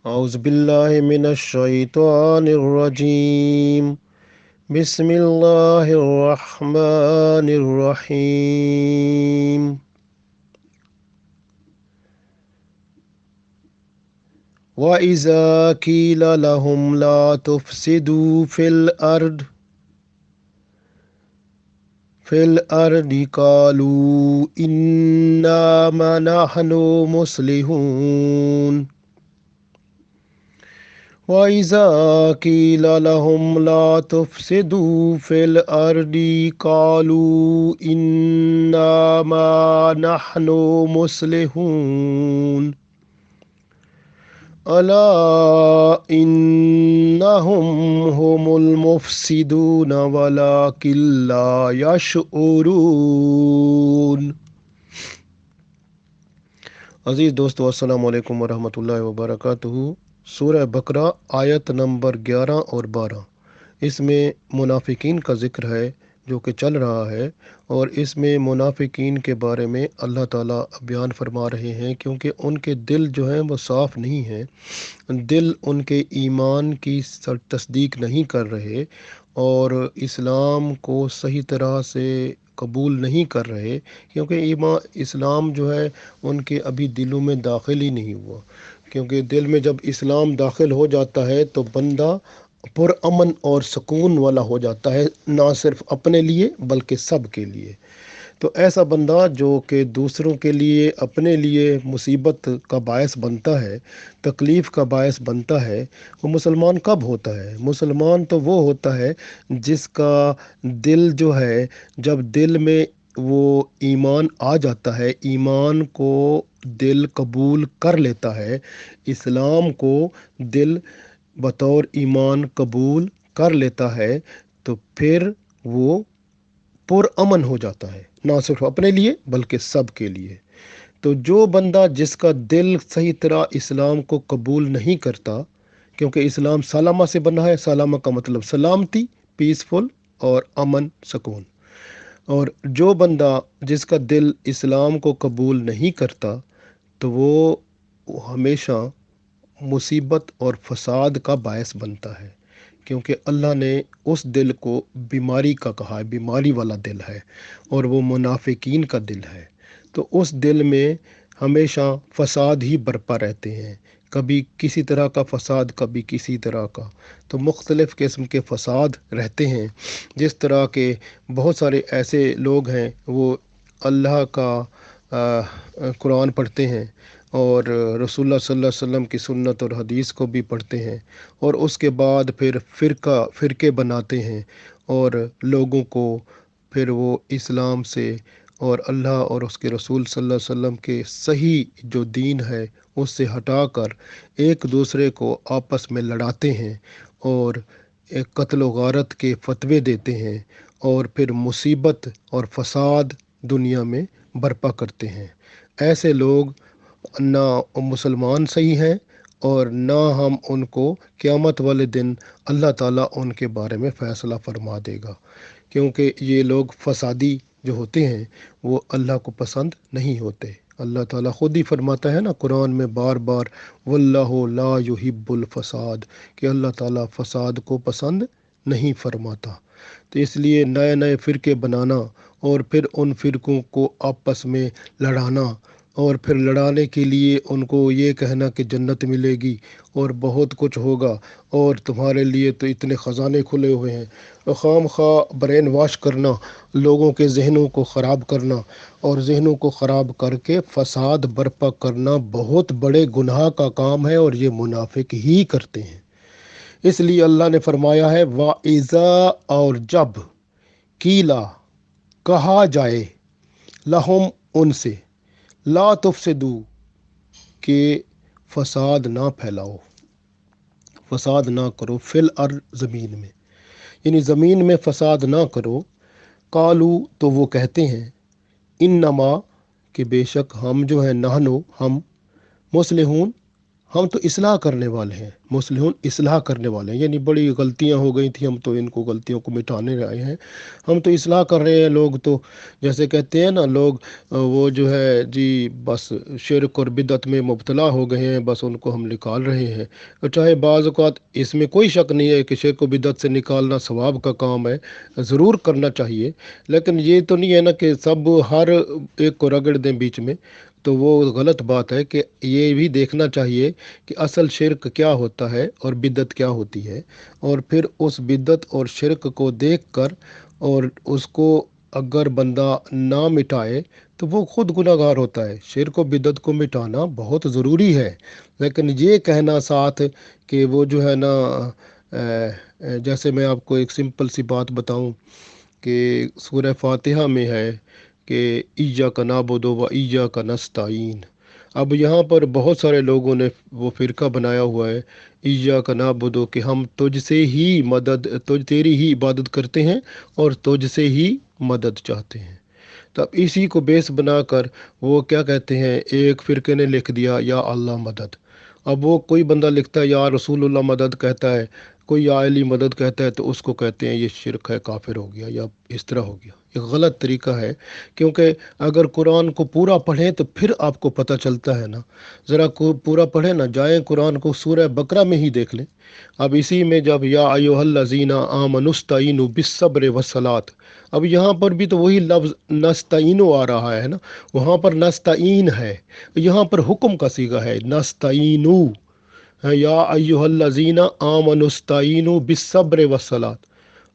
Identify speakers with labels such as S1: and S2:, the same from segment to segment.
S1: أعوذ بالله من الشيطان الرجيم. بسم الله الرحمن الرحيم. وإذا قيل لهم لا تفسدوا في الأرض قالوا إنما نحن مصلحون. وَإِذَا قِيلَ لَهُمْ لَا تُفْسِدُوا فِي الْأَرْضِ قَالُوا إِنَّمَا نَحْنُ مُصْلِحُونَ. أَلَا إِنَّهُمْ هُمُ الْمُفْسِدُونَ وَلَكِنْ لَا يَشْعُرُونَ. عزیز دوستو، السلام علیکم ورحمۃ اللہ وبرکاتہ۔ سورہ بقرہ آیت نمبر 11 اور 12، اس میں منافقین کا ذکر ہے جو کہ چل رہا ہے، اور اس میں منافقین کے بارے میں اللہ تعالیٰ بیان فرما رہے ہیں، کیونکہ ان کے دل جو ہیں وہ صاف نہیں ہیں، دل ان کے ایمان کی تصدیق نہیں کر رہے اور اسلام کو صحیح طرح سے قبول نہیں کر رہے، کیونکہ اسلام جو ہے ان کے ابھی دلوں میں داخل ہی نہیں ہوا، کیونکہ دل میں جب اسلام داخل ہو جاتا ہے تو بندہ پرامن اور سکون والا ہو جاتا ہے، نہ صرف اپنے لیے بلکہ سب کے لیے۔ تو ایسا بندہ جو کہ دوسروں کے لیے، اپنے لیے مصیبت کا باعث بنتا ہے، تکلیف کا باعث بنتا ہے، وہ مسلمان کب ہوتا ہے؟ مسلمان تو وہ ہوتا ہے جس کا دل جو ہے، جب دل میں وہ ایمان آ جاتا ہے، ایمان کو دل قبول کر لیتا ہے، اسلام کو دل بطور ایمان قبول کر لیتا ہے، تو پھر وہ پرامن ہو جاتا ہے، نہ صرف اپنے لیے بلکہ سب کے لیے۔ تو جو بندہ جس کا دل صحیح طرح اسلام کو قبول نہیں کرتا، کیونکہ اسلام سلامہ سے بنا ہے، سلامہ کا مطلب سلامتی، پیسفل اور امن، سکون، اور جو بندہ جس کا دل اسلام کو قبول نہیں کرتا تو وہ ہمیشہ مصیبت اور فساد کا باعث بنتا ہے، کیونکہ اللہ نے اس دل کو بیماری کا کہا ہے، بیماری والا دل ہے، اور وہ منافقین کا دل ہے۔ تو اس دل میں ہمیشہ فساد ہی برپا رہتے ہیں، کبھی کسی طرح کا فساد، کبھی کسی طرح کا، تو مختلف قسم کے فساد رہتے ہیں۔ جس طرح کے بہت سارے ایسے لوگ ہیں، وہ اللہ کا قرآن پڑھتے ہیں اور رسول اللہ صلی اللہ علیہ وسلم کی سنت اور حدیث کو بھی پڑھتے ہیں، اور اس کے بعد پھر فرقے بناتے ہیں، اور لوگوں کو پھر وہ اسلام سے اور اللہ اور اس کے رسول صلی اللہ علیہ وسلم کے صحیح جو دین ہے اس سے ہٹا کر ایک دوسرے کو آپس میں لڑاتے ہیں، اور ایک قتل و غارت کے فتوے دیتے ہیں، اور پھر مصیبت اور فساد دنیا میں برپا کرتے ہیں۔ ایسے لوگ نہ مسلمان صحیح ہیں، اور نہ ہم ان کو قیامت والے دن اللہ تعالیٰ ان کے بارے میں فیصلہ فرما دے گا، کیونکہ یہ لوگ فسادی جو ہوتے ہیں وہ اللہ کو پسند نہیں ہوتے۔ اللہ تعالیٰ خود ہی فرماتا ہے نا قرآن میں بار بار، واللہ لا یحب الفساد، کہ اللہ تعالیٰ فساد کو پسند نہیں فرماتا۔ تو اس لیے نئے نئے فرقے بنانا اور پھر ان فرقوں کو آپس میں لڑانا، اور پھر لڑانے کے لیے ان کو یہ کہنا کہ جنت ملے گی اور بہت کچھ ہوگا اور تمہارے لیے تو اتنے خزانے کھلے ہوئے ہیں، خام خواہ برین واش کرنا، لوگوں کے ذہنوں کو خراب کرنا، اور ذہنوں کو خراب کر کے فساد برپا کرنا بہت بڑے گناہ کا کام ہے، اور یہ منافق ہی کرتے ہیں۔ اس لیے اللہ نے فرمایا ہے وَإِذَا، اور جب، قیلا، کہا جائے، لہم، ان سے، لا تفسدو، کہ فساد نہ پھیلاؤ، فساد نہ کرو، فی الارض، زمین میں، یعنی زمین میں فساد نہ کرو، قالو، تو وہ کہتے ہیں، انما، کہ بے شک ہم جو ہیں، نحنو، ہم، مصلحون، हम तो इस्लाह करने वाले हैं, मुस्लिम इस्लाह करने वाले हैं, यानी बड़ी गलतियां हो गई थी, हम तो इनको गलतियों को मिटाने आए हैं, हम तो इस्लाह कर रहे हैं। लोग तो जैसे कहते हैं ना लोग, वो जो है जी बस शिरक और बिदत में मुब्तला हो गए हैं, बस उनको हम निकाल रहे हैं। और चाहे बाज़ औक़ात इसमें कोई शक नहीं है कि शिरक और बिदत से निकालना सवाब का काम है, ज़रूर करना चाहिए, लेकिन ये तो नहीं है ना कि सब हर एक को रगड़ दें बीच में, तो वो गलत बात है। कि ये भी देखना चाहिए कि असल शिरक क्या होता है और बिदत क्या होती है, और फिर उस बिदत और शिरक को देखकर और उसको अगर बंदा ना मिटाए तो वो खुद गुनहगार होता है। शिरक और बिदत को मिटाना बहुत ज़रूरी है, लेकिन ये कहना साथ कि वो जो है ना जैसे मैं आपको एक सिंपल सी बात बताऊं कि सूरह फातिहा में है कि ईया का नाबुदो व ईया का नस्ताइन। अब यहाँ पर बहुत सारे लोगों ने वो फ़िरका बनाया हुआ है, ईया का नाबुदो, कि हम तुझसे ही मदद, तुझ तेरी ही इबादत करते हैं और तुझसे ही मदद चाहते हैं। तब इसी को बेस बनाकर वो क्या कहते हैं, एक फ़िरके ने लिख दिया या अल्लाह मदद। अब वो कोई बंदा लिखता है या रसूलुल्लाह मदद कहता है, कोई या अली मदद कहता है, तो उसको कहते हैं ये शिरक है, काफिर हो गया या इस तरह हो गया। ये गलत तरीका है, क्योंकि अगर कुरान को पूरा पढ़ें तो फिर आपको पता चलता है ना। ज़रा को पूरा पढ़ें ना, जाएं कुरान को सूरह बकरा में ही देख लें। अब इसी में जब या अय्युहल्लज़ीना आमनुस्ताइनु बिस्सब्र वस्सलात, अब यहाँ पर भी तो वही लफ्ज़ नस्ताइनो आ रहा है ना, वहाँ पर नस्ताइन है, यहाँ पर हुक्म का सीगा है नस्ताइनु है, या अय्युहल्लज़ीना आमनुस्ताइनु बिस्सब्र वस्सलात।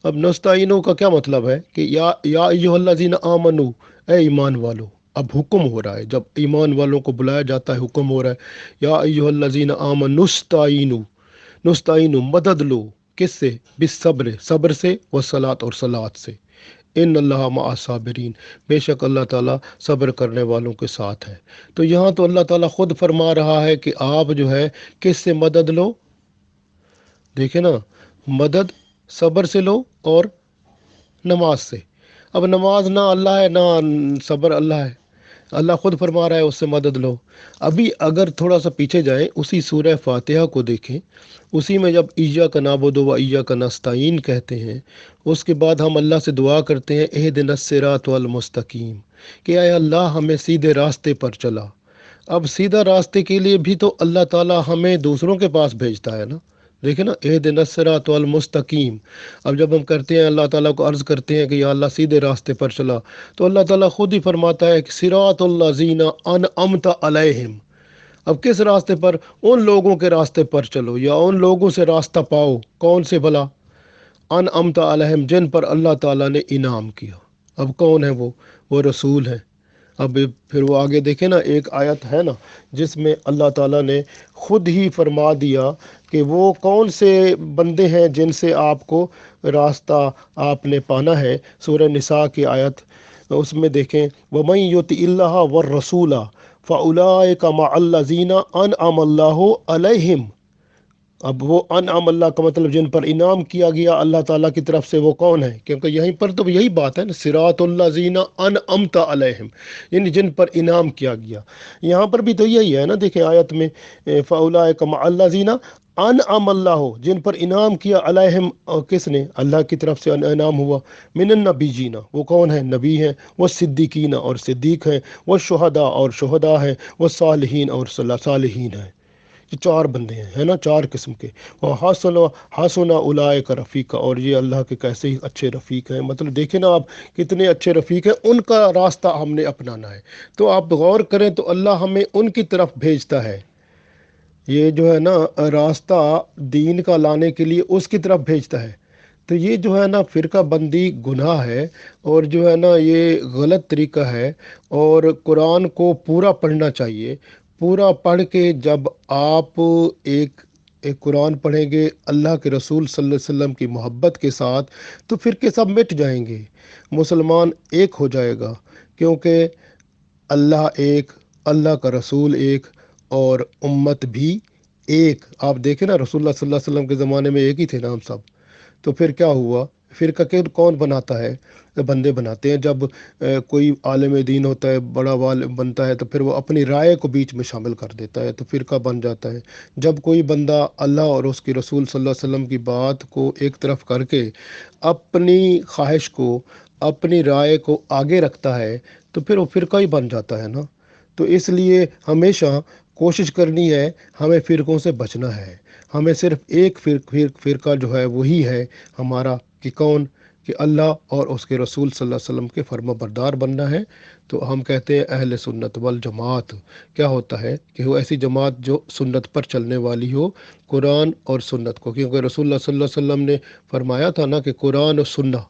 S1: अब नस्ताइनो का क्या मतलब है कि या अय्युहल्लज़ीना आमनु, ए ईमान वालो। अब हुक्म हो रहा है, जब ईमान वालों को बुलाया जाता है हुक्म हो रहा है, या अय्युहल्लज़ीना आमनुस्ताइनु, नुस्ताइनु मदद लो, किससे? बिस्सब्र, सब्र से, वस्सलात और सलात से। इन अल्लाह मआ साबिरीन, बेशक अल्लाह ताला सब्र करने वालों के साथ है। तो यहाँ तो अल्लाह ताला खुद फरमा रहा है कि आप जो है किससे मदद लो, देखे ना, मदद सब्र से लो और नमाज से। अब नमाज ना अल्लाह है ना सब्र अल्लाह है, अल्लाह खुद फरमा रहा है उससे मदद लो। अभी अगर थोड़ा सा पीछे जाएं, उसी सूरह फातिहा को देखें, उसी में जब ईया का नाबुदु व ईया का नस्ताइन कहते हैं, उसके बाद हम अल्लाह से दुआ करते हैं इहदिनस सिरात वल मुस्तकीम, कि आए अल्लाह हमें सीधे रास्ते पर चला। अब सीधा रास्ते के लिए भी तो अल्लाह ताला हमें दूसरों के पास भेजता है ना। देखे ना, इहदिनस सिरात वल मुस्तकीम। अब जब हम करते हैं अल्लाह ताला को अर्ज़ करते हैं कि या अल्लाह सीधे रास्ते पर चला, तो अल्लाह ताला खुद ही फरमाता है कि सिरातुल्लज़ीना अनअमता अलैहिम। अब किस रास्ते पर? उन लोगों के रास्ते पर चलो, या उन लोगों से रास्ता पाओ। कौन से भला? अनअमता अलैहिम, जिन पर अल्लाह ताला ने इनाम किया। अब कौन है वो रसूल है। अब फिर वो आगे देखे ना, एक आयत है ना जिसमें अल्लाह ताला ने खुद ही फरमा दिया कि वो कौन से बंदे हैं जिनसे आपको रास्ता आपने पाना है। सूरह निसा की आयत, उसमें देखें, वमन युतिइल्लाह वर रसूला फ़उलाइका मअल्लज़ीना अनअमल्लाहु अलैहिम। अब वो अनअम अल्लाह का मतलब जिन पर इनाम किया गया अल्लाह ताला की तरफ से, वो कौन है? क्योंकि यहीं पर तो यही बात है ना, सिरातुल्लज़ीना अनअमता अलैहिम, यानी जिन पर इनाम किया गया। यहाँ पर भी तो यही है ना, देखें आयत में, फ़उलाइका मअल्लज़ीना अनअम अल्लाहु, जिन पर इनाम किया, अलैहिम किसने? अल्लाह की तरफ से इनाम हुआ। मिनन नबीजीना, वो कौन है? नबी हैं। वो सिद्दीकीना, और सिद्दीक हैं। वो शुहदा, और शुहदा हैं। वो सालिहीन, और सालिहीन हैं। ये चार बंदे हैं, है ना, चार किस्म के। और हसना उलाइका रफ़ीका, और ये अल्लाह के कैसे ही अच्छे रफ़ीक हैं। मतलब देखें ना आप, कितने अच्छे रफ़ीक हैं, उनका रास्ता हमने अपनाना है। तो आप गौर करें तो अल्लाह हमें उनकी तरफ भेजता है, ये जो है ना रास्ता दीन का लाने के लिए उसकी तरफ भेजता है। तो ये जो है ना फ़िरका बंदी गुनाह है, और जो है ना ये गलत तरीका है। और कुरान को पूरा पढ़ना चाहिए। पूरा पढ़ के जब आप एक एक कुरान पढ़ेंगे अल्लाह के रसूल सल्लल्लाहु अलैहि वसल्लम की मोहब्बत के साथ, तो फिर के सब मिट जाएंगे, मुसलमान एक हो जाएगा। क्योंकि अल्लाह एक, अल्लाह का रसूल एक, और उम्मत भी एक। आप देखें ना, रसूलुल्लाह सल्लल्लाहु अलैहि वसल्लम के ज़माने में एक ही थे ना हम सब। तो फिर क्या हुआ फ़िरका के कौन बनाता है? तो बंदे बनाते हैं। जब कोई आलिम दीन होता है, बड़ा वाल बनता है, तो फिर वो अपनी राय को बीच में शामिल कर देता है, तो फ़िरका बन जाता है। जब कोई बंदा अल्लाह और उसके रसूल सल्लल्लाहु अलैहि वसल्लम की बात को एक तरफ करके अपनी ख्वाहिश को, अपनी राय को आगे रखता है, तो फिर वो फ़िरका ही बन जाता है ना। तो इसलिए हमेशा कोशिश करनी है, हमें फ़िरकों से बचना है। हमें सिर्फ़ एक फ़िरका जो है वही है हमारा, कि कौन? कि अल्लाह और उसके रसूल सल्लल्लाहु अलैहि वसल्लम के फर्माबरदार बनना है। तो हम कहते हैं अहले सुन्नत वल जमात। क्या होता है कि वो ऐसी जमात जो सुन्नत पर चलने वाली हो, कुरान और सुन्नत को, क्योंकि रसूलुल्लाह सल्लल्लाहु अलैहि वसल्लम ने फरमाया था ना कि कुरान और सुन्ना,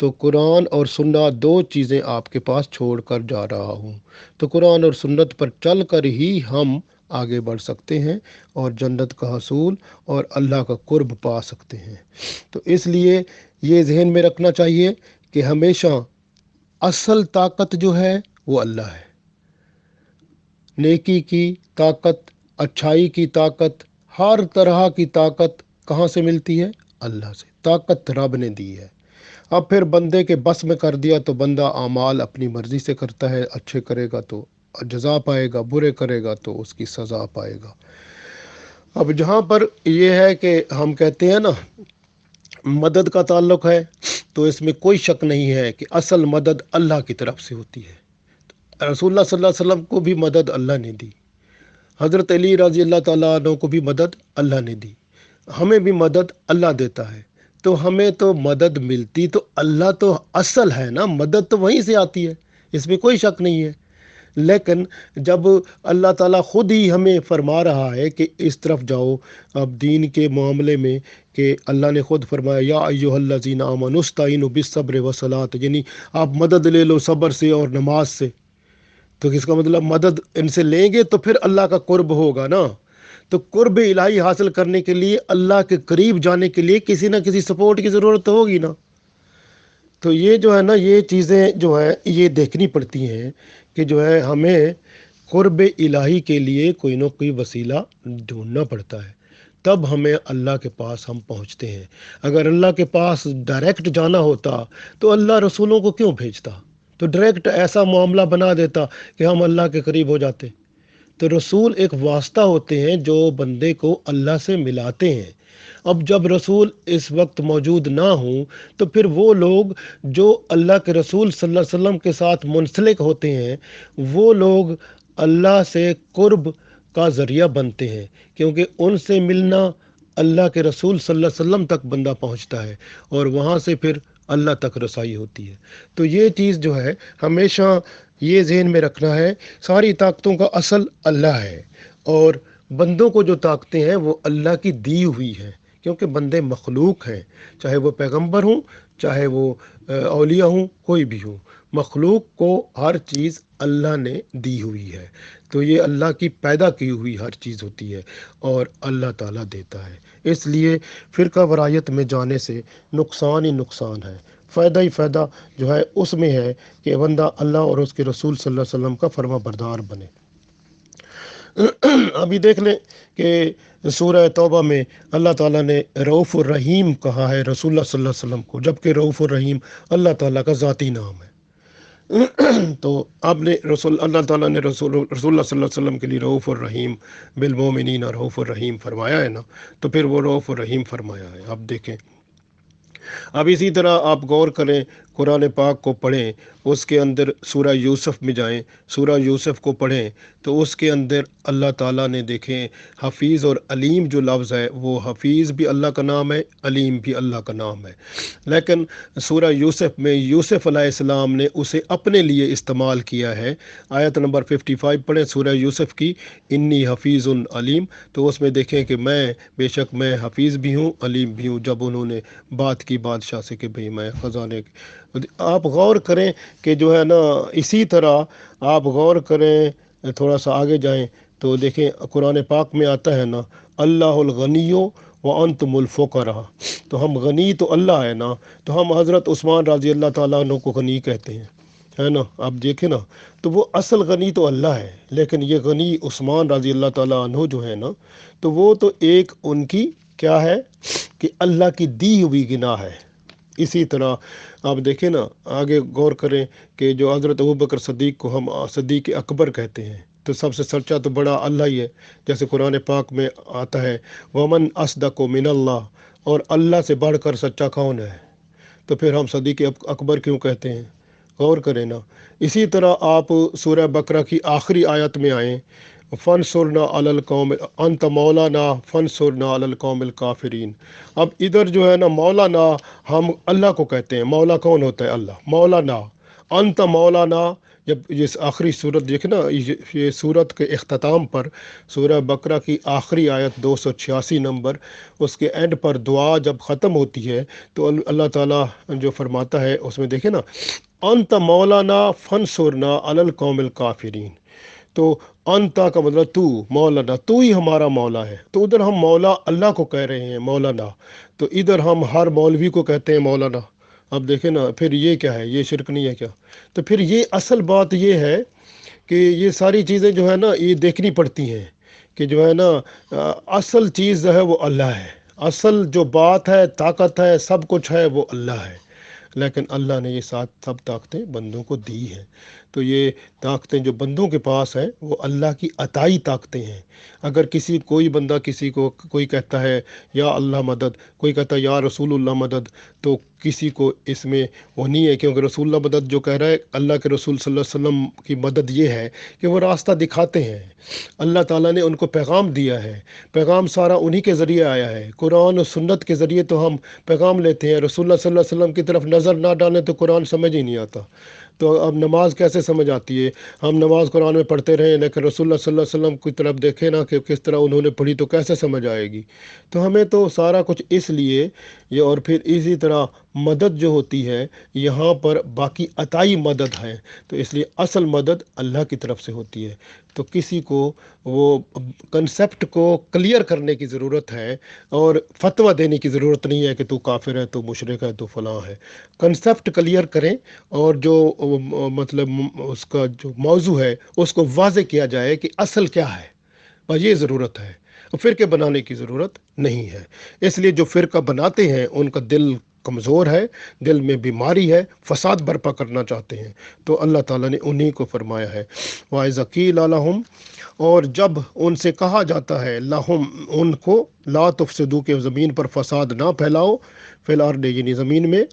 S1: तो कुरान और सुन्ना दो चीज़ें आपके पास छोड़ कर जा रहा हूँ। तो कुरान और सुन्नत पर चल कर ही हम आगे बढ़ सकते हैं और जन्नत का हसूल और अल्लाह का कुर्ब पा सकते हैं। तो इसलिए ये जहन में रखना चाहिए कि हमेशा असल ताकत जो है वो अल्लाह है। नेकी की ताकत, अच्छाई की ताकत, हर तरह की ताकत कहाँ से मिलती है? अल्लाह से। ताकत रब ने दी है। अब फिर बंदे के बस में कर दिया तो बंदा आमाल अपनी मर्जी से करता है। अच्छे करेगा तो जज़ा पाएगा, बुरे करेगा तो उसकी सज़ा पाएगा। अब जहाँ पर ये है कि हम कहते हैं ना मदद का ताल्लुक है, तो इसमें कोई शक नहीं है कि असल मदद अल्लाह की तरफ से होती है। रसूलुल्लाह सल्लल्लाहु अलैहि वसल्लम को भी मदद अल्लाह ने दी, हज़रत अली रज़ी अल्लाह ताला अन्हु को भी मदद अल्लाह ने दी, हमें भी मदद अल्लाह देता है। तो हमें तो मदद मिलती तो अल्लाह तो असल है ना, मदद तो वहीं से आती है, इसमें कोई शक नहीं है। लेकिन जब अल्लाह ताला ख़ुद ही हमें फरमा रहा है कि इस तरफ जाओ, अब दीन के मामले में, कि अल्लाह ने ख़ुद फरमाया या अय्युहल्लज़ीना आमनू इस्तईनु बिस्सब्रि वस्सलात, यानी आप मदद ले लो सब्र से और नमाज से। तो इसका मतलब मदद इनसे लेंगे तो फिर अल्लाह का कुर्ब होगा ना। तो कुर्ब इलाही हासिल करने के लिए, अल्लाह के करीब जाने के लिए किसी ना किसी सपोर्ट की ज़रूरत तो होगी ना। तो ये जो है ना, ये चीज़ें जो है ये देखनी पड़ती हैं कि जो है हमें कुर्ब इलाही के लिए कोई ना कोई वसीला ढूंढना पड़ता है, तब हमें अल्लाह के पास हम पहुँचते हैं। अगर अल्लाह के पास डायरेक्ट जाना होता तो अल्लाह रसूलों को क्यों भेजता? तो डायरेक्ट ऐसा मामला बना देता कि हम अल्लाह के करीब हो जाते। तो रसूल एक वास्ता होते हैं जो बंदे को अल्लाह से मिलाते हैं। अब जब रसूल इस वक्त मौजूद ना हों, तो फिर वो लोग जो अल्लाह के रसूल सल्लल्लाहु अलैहि वसल्लम के साथ मुंसलिक होते हैं, वो लोग अल्लाह से कुर्ब का ज़रिया बनते हैं, क्योंकि उनसे मिलना अल्लाह के रसूल सल्लल्लाहु अलैहि वसल्लम तक बंदा पहुंचता है और वहाँ से फिर अल्लाह तक रसाई होती है। तो ये चीज़ जो है हमेशा ये ज़हन में रखना है, सारी ताकतों का असल अल्लाह है और बंदों को जो ताकतें हैं वो अल्लाह की दी हुई हैं, क्योंकि बंदे मखलूक हैं, चाहे वो पैगंबर हों, चाहे वो औलिया हों, कोई भी हो, मखलूक को हर चीज़ अल्लाह ने दी हुई है। तो ये अल्लाह की पैदा की हुई हर चीज़ होती है और अल्लाह ताला देता है। इसलिए फ़िरका वरायत में जाने से नुकसान ही नुकसान है, फ़ायदा ही फ़ायदा जो है उसमें है कि बंदा अल्लाह और उसके रसूल सल्लल्लाहु अलैहि वसल्लम का फर्मा बरदार बने। अभी देख लें कि सूरह तौबा में अल्लाह ताला ने रऊफ़ और रहीम कहा है रसूलुल्लाह सल्लल्लाहु अलैहि वसल्लम को, जबकि रऊफ़ और रहीम अल्लाह ताला का ज़ाती नाम है। तो आपने रसूल अल्लाह ताला ने रसूलुल्लाह सल्लल्लाहु अलैहि वसल्लम के लिए रऊफ़ और रहीम बिल मोमिनीन रऊफ़ और रहीम फरमाया है ना, तो फिर वो रऊफ़ और रहीम फरमाया है। अब देखें, अब इसी तरह आप गौर करें, कुरान पाक को पढ़ें, उसके अंदर सूरह यूसुफ में जाएं, सूरह यूसुफ को पढ़ें तो उसके अंदर अल्लाह ताला ने देखें हफ़ीज़ और अलीम जो लफ्ज़ है, वो हफ़ीज़ भी अल्लाह का नाम है, अलीम भी अल्लाह का नाम है। लेकिन सूरह यूसुफ में यूसुफ अलैहिस्सलाम ने उसे अपने लिए इस्तेमाल किया है। आयत नंबर 55 पढ़ें सूरह यूसुफ की, इन्नी हफ़ीज़ुन अलीम, तो उसमें देखें कि बेशक मैं हफ़ीज़ भी हूँ, अलीम भी हूँ। जब उन्होंने बात की बादशाह से कि भाई मैं ख़जाने, आप गौर करें कि जो है ना, इसी तरह आप गौर करें, थोड़ा सा आगे जाएं तो देखें कुरान पाक में आता है ना, अल्लाहुल गनियो व अंतुमुल फुकरा। तो हम गनी तो अल्लाह है ना, तो हम हज़रत उस्मान रज़ी अल्लाह ताला अन्हु को गनी कहते हैं, है ना। आप देखें ना, तो वो असल गनी तो अल्लाह है, लेकिन ये गनी उस्मान रज़ी अल्लाह ताला अन्हु जो है ना, तो वो तो एक उनकी क्या है कि अल्लाह की दी हुई गिना है, इसी तरह आप देखें ना, आगे गौर करें कि जो हज़रत अबू बकर सदीक को हम सदीक अकबर कहते हैं, तो सबसे सच्चा तो बड़ा अल्लाह ही है। जैसे कुरान पाक में आता है, वमन असदक़ु मिनल्लाह, और अल्लाह से बढ़कर सच्चा कौन है। तो फिर हम सदीक अकबर क्यों कहते हैं, गौर करें ना। इसी तरह आप सूरह बकरा की आखिरी आयत में आए, फ़नसुरना अलल कौम अंत मौलाना फ़नसुरना अलल कौमिल काफिरीन। अब इधर जो है ना मौलाना, हम अल्लाह को कहते हैं, मौला कौन होता है, अल्लाह। मौलाना, अंत मौलाना, जब ये आखिरी सूरत देखे ना, ये सूरत के अख्ताम पर सूरह बकरा की आखिरी आयत 286 नंबर, उसके एंड पर दुआ जब ख़त्म होती है तो अल्लाह ताला जो फरमाता है उसमें देखे ना, अंत मौलाना फ़नसुरना अलल कौमिल काफिरीन। तो अंता का मतलब तू, मौलाना तू ही हमारा मौला है। तो उधर हम मौला अल्लाह को कह रहे हैं मौलाना, तो इधर हम हर मौलवी को कहते हैं मौलाना। अब देखें ना, फिर ये क्या है, ये शिरक नहीं है क्या। तो फिर ये असल बात ये है कि ये सारी चीज़ें जो है ना ये देखनी पड़ती हैं कि जो है ना असल चीज़ जो है वो अल्लाह है। असल जो बात है, ताकत है, सब कुछ है, वो अल्लाह है। लेकिन अल्लाह ने ये सात सब ताकतें बंदों को दी हैं। तो ये ताकतें जो बंदों के पास हैं वो अल्लाह की अताई ताकतें हैं। अगर कोई बंदा किसी को कोई कहता है या अल्लाह मदद, कोई कहता है या रसूलुल्लाह मदद, तो किसी को इसमें वो नहीं है, क्योंकि रसूलुल्लाह मदद जो कह रहा है, अल्लाह के रसूल सल्लल्लाहु अलैहि वसल्लम की मदद ये है कि वो रास्ता दिखाते हैं। अल्लाह ताला ने उनको पैगाम दिया है, पैगाम सारा उन्हीं के ज़रिए आया है। कुरान और सुन्नत के ज़रिए तो हम पैगाम लेते हैं, रसूलुल्लाह सल्लल्लाहु अलैहि वसल्लम की तरफ नज़र ना डालें तो कुरान समझ ही नहीं आता। तो अब नमाज कैसे समझ आती है, हम नमाज कुरान में पढ़ते रहे लेकिन रसूलुल्लाह सल्लल्लाहु अलैहि वसल्लम की तरफ देखें ना कि किस तरह उन्होंने पढ़ी, तो कैसे समझ आएगी। तो हमें तो सारा कुछ इसलिए ये, और फिर इसी तरह मदद जो होती है यहाँ पर बाकी अताई मदद है, तो इसलिए असल मदद अल्लाह की तरफ से होती है। तो किसी को वो कंसेप्ट को क्लियर करने की ज़रूरत है और फतवा देने की ज़रूरत नहीं है कि तू काफिर है, तू मुशरिक है, तू फलां है। कंसेप्ट क्लियर करें और जो मतलब उसका जो मौजू है उसको वाज़े किया जाए कि असल क्या है, बस ये ज़रूरत है। फ़िरके बनाने की ज़रूरत नहीं है। इसलिए जो फ़िरका बनाते हैं उनका दिल कमज़ोर है, दिल में बीमारी है, फसाद बर्पा करना चाहते हैं। तो अल्लाह ताला ने उन्हीं को फरमाया है, वाइज़ा क़ील लहुम, और जब उनसे कहा जाता है लहुम उनको, ला तुफसिदू के ज़मीन पर फसाद ना फैलाओ, फिल अर्द यानी ज़मीन में,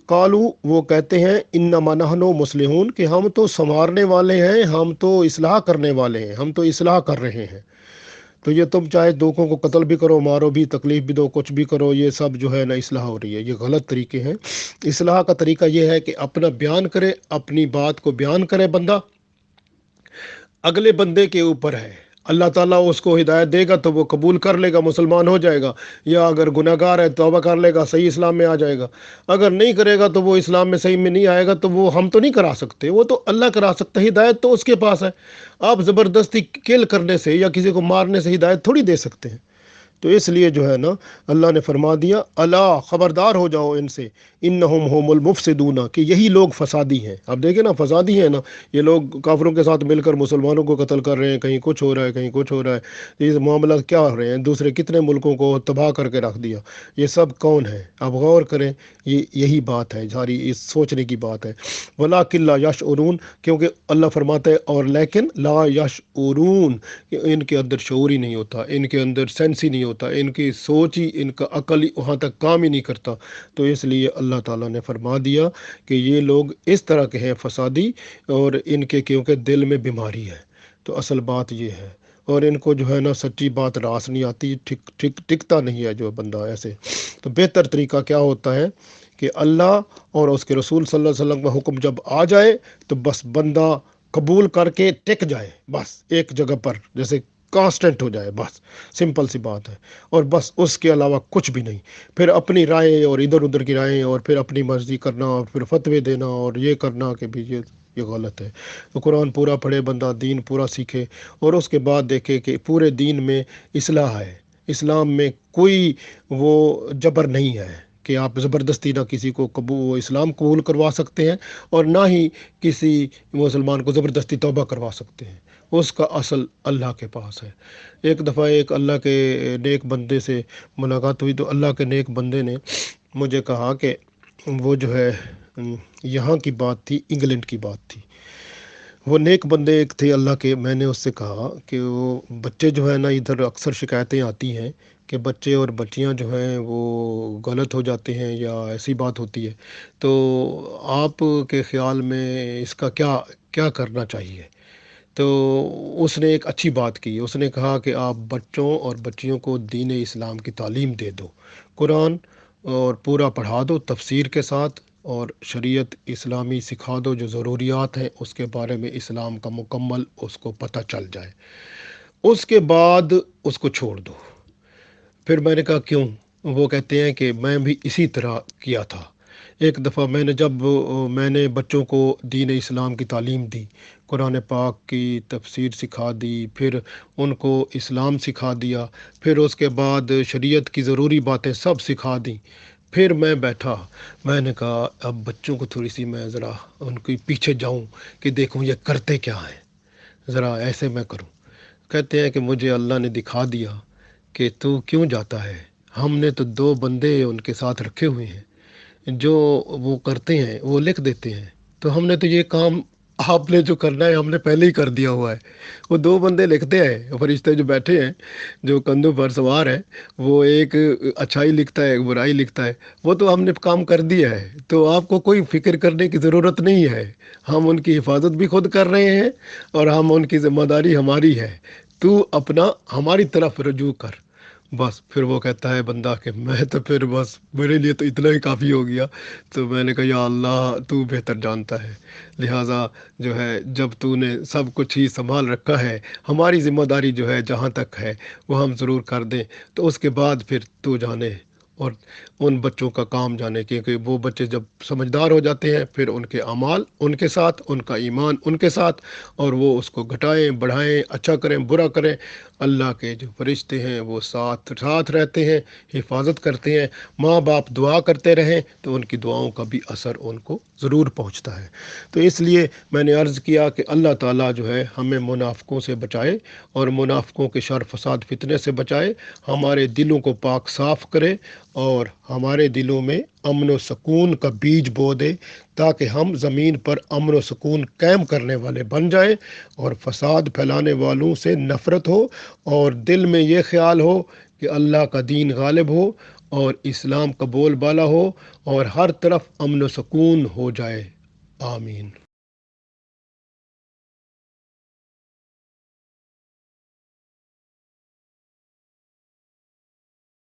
S1: कालू वो कहते हैं इन्नमा नहनु मुस्लिहून, कि हम तो संवारने वाले हैं, हम तो इस्लाह करने वाले हैं, हम तो इस्लाह कर रहे हैं। तो ये तुम चाहे लोगों को कत्ल भी करो, मारो भी, तकलीफ़ भी दो, कुछ भी करो, ये सब जो है ना इस्लाह हो रही है, ये गलत तरीके हैं। इस्लाह का तरीका ये है कि अपना बयान करे, अपनी बात को बयान करे बंदा, अगले बंदे के ऊपर है। अल्लाह ताला उसको हिदायत देगा तो वो कबूल कर लेगा, मुसलमान हो जाएगा, या अगर गुनाहगार है तौबा कर लेगा, सही इस्लाम में आ जाएगा। अगर नहीं करेगा तो वो इस्लाम में सही में नहीं आएगा, तो वो हम तो नहीं करा सकते, वो तो अल्लाह करा सकता है, हिदायत तो उसके पास है। आप ज़बरदस्ती किल करने से या किसी को मारने से हिदायत थोड़ी दे सकते हैं। तो इसलिए जो है ना अल्लाह ने फरमा दिया, अला ख़बरदार हो जाओ इनसे, इन्नहुम हुमुल मुफ़सिदूना, कि यही लोग फसादी हैं। अब देखें ना, फसादी हैं ना, ये लोग काफिरों के साथ मिलकर मुसलमानों को कत्ल कर रहे हैं, कहीं कुछ हो रहा है, कहीं कुछ हो रहा है। ये मामला क्या हो रहे हैं, दूसरे कितने मुल्कों को तबाह करके रख दिया। ये सब कौन है, अब गौर करें, ये यही बात है, सारी इस सोचने की बात है। वला किल्ला यशउरून, क्योंकि अल्लाह फरमाता है और लेकिन ला यशउरून, इनके अंदर शऊर ही नहीं होता, इनके अंदर सेंस ही नहीं होता, इनकी सोच ही, इनका अकल ही वहाँ तक काम ही नहीं करता। तो इसलिए अल्लाह ताला ने फरमा दिया कि ये लोग इस तरह के हैं फसादी, और इनके क्योंकि दिल में बीमारी है। तो असल बात ये है, और इनको जो है ना सच्ची बात रास नहीं आती, टिकता नहीं है जो बंदा ऐसे। तो बेहतर तरीका क्या होता है कि अल्लाह और उसके रसूल सल्लल्लाहु अलैहि वसल्लम का हुक्म जब आ जाए तो बस बंदा कबूल करके टिक जाए, बस एक जगह पर जैसे कांस्टेंट हो जाए, बस सिंपल सी बात है। और बस उसके अलावा कुछ भी नहीं। फिर अपनी राय और इधर उधर की राय और फिर अपनी मर्जी करना और फिर फतवे देना और ये करना कि भी ये गलत है। तो कुरान पूरा पढ़े बंदा, दीन पूरा सीखे, और उसके बाद देखे कि पूरे दीन में इस्लाह है। इस्लाम में कोई वो जबर नहीं है कि आप ज़बरदस्ती ना किसी को इस्लाम कबूल करवा सकते हैं, और ना ही किसी मुसलमान को ज़बरदस्ती तौबा करवा सकते हैं। उसका असल अल्लाह के पास है। एक दफ़ा एक अल्लाह के नेक बंदे से मुलाकात हुई, तो अल्लाह के नेक बंदे ने मुझे कहा कि وہ جو ہے یہاں کی بات تھی، انگلینڈ کی بات تھی۔ وہ نیک بندے ایک تھے اللہ کے، میں نے اس سے کہا کہ وہ بچے جو ہے نا، ادھر اکثر شکایتیں آتی ہیں کہ بچے اور بچیاں جو ہیں وہ غلط ہو جاتے ہیں یا ایسی بات ہوتی ہے، تو آپ کے خیال میں اس کا کیا کیا کرنا چاہیے؟ تو اس نے ایک اچھی بات کی، اس نے کہا کہ آپ بچوں اور بچیوں کو دین اسلام کی تعلیم دے دو، قرآن اور پورا پڑھا دو تفسیر کے ساتھ، اور شریعت اسلامی سکھا دو، جو ضروریات ہیں اس کے بارے میں اسلام کا مکمل اس کو پتہ چل جائے، اس کے بعد اس کو چھوڑ دو۔ پھر میں نے کہا کیوں؟ وہ کہتے ہیں کہ میں بھی اسی طرح کیا تھا۔ ایک دفعہ میں نے میں نے بچوں کو دین اسلام کی تعلیم دی، قرآن پاک کی تفسیر سکھا دی، پھر ان کو اسلام سکھا دیا، پھر اس کے بعد شریعت کی ضروری باتیں سب سکھا دیں، پھر میں بیٹھا، میں نے کہا اب بچوں کو تھوڑی سی میں ذرا ان کے پیچھے جاؤں کہ دیکھوں یہ کرتے کیا ہیں، ذرا ایسے میں کروں۔ کہتے ہیں کہ مجھے اللہ نے دکھا دیا کہ تو کیوں جاتا ہے، ہم نے تو دو بندے ان کے ساتھ رکھے ہوئے ہیں، جو وہ کرتے ہیں وہ لکھ دیتے ہیں، تو ہم نے تو یہ کام آپ نے جو کرنا ہے ہم نے پہلے ہی کر دیا ہوا ہے۔ وہ دو بندے لکھتے ہیں، فرشتے جو بیٹھے ہیں، جو کندھوں پر سوار ہے، وہ ایک اچھائی لکھتا ہے، ایک برائی لکھتا ہے، وہ تو ہم نے کام کر دیا ہے، تو آپ کو کوئی فکر کرنے کی ضرورت نہیں ہے، ہم ان کی حفاظت بھی خود کر رہے ہیں اور ہم ان کی ذمہ داری ہماری ہے، تو اپنا ہماری طرف رجوع کر بس۔ پھر وہ کہتا ہے بندہ کہ میں تو پھر بس میرے لیے تو اتنا ہی کافی ہو گیا، تو میں نے کہا یا اللہ تو بہتر جانتا ہے، لہٰذا جو ہے جب تو نے سب کچھ ہی سنبھال رکھا ہے، ہماری ذمہ داری جو ہے جہاں تک ہے وہ ہم ضرور کر دیں، تو اس کے بعد پھر تو جانے اور ان بچوں کا کام جانے، کیونکہ وہ بچے جب سمجھدار ہو جاتے ہیں پھر ان کے اعمال ان کے ساتھ، ان کا ایمان ان کے ساتھ، اور وہ اس کو گھٹائیں بڑھائیں، اچھا کریں برا کریں، اللہ کے جو فرشتے ہیں وہ ساتھ ساتھ رہتے ہیں، حفاظت کرتے ہیں۔ ماں باپ دعا کرتے رہیں تو ان کی دعاؤں کا بھی اثر ان کو ضرور پہنچتا ہے۔ تو اس لیے میں نے عرض کیا کہ اللہ تعالیٰ جو ہے ہمیں منافقوں سے بچائے اور منافقوں کے شر فساد فتنے سے بچائے، ہمارے دلوں کو پاک صاف کرے اور ہمارے دلوں میں امن و سکون کا بیج بو دے، تاکہ ہم زمین پر امن و سکون قائم کرنے والے بن جائیں اور فساد پھیلانے والوں سے نفرت ہو، اور دل میں یہ خیال ہو کہ اللہ کا دین غالب ہو اور اسلام کا بول بالا ہو اور ہر طرف امن و سکون ہو جائے۔ آمین۔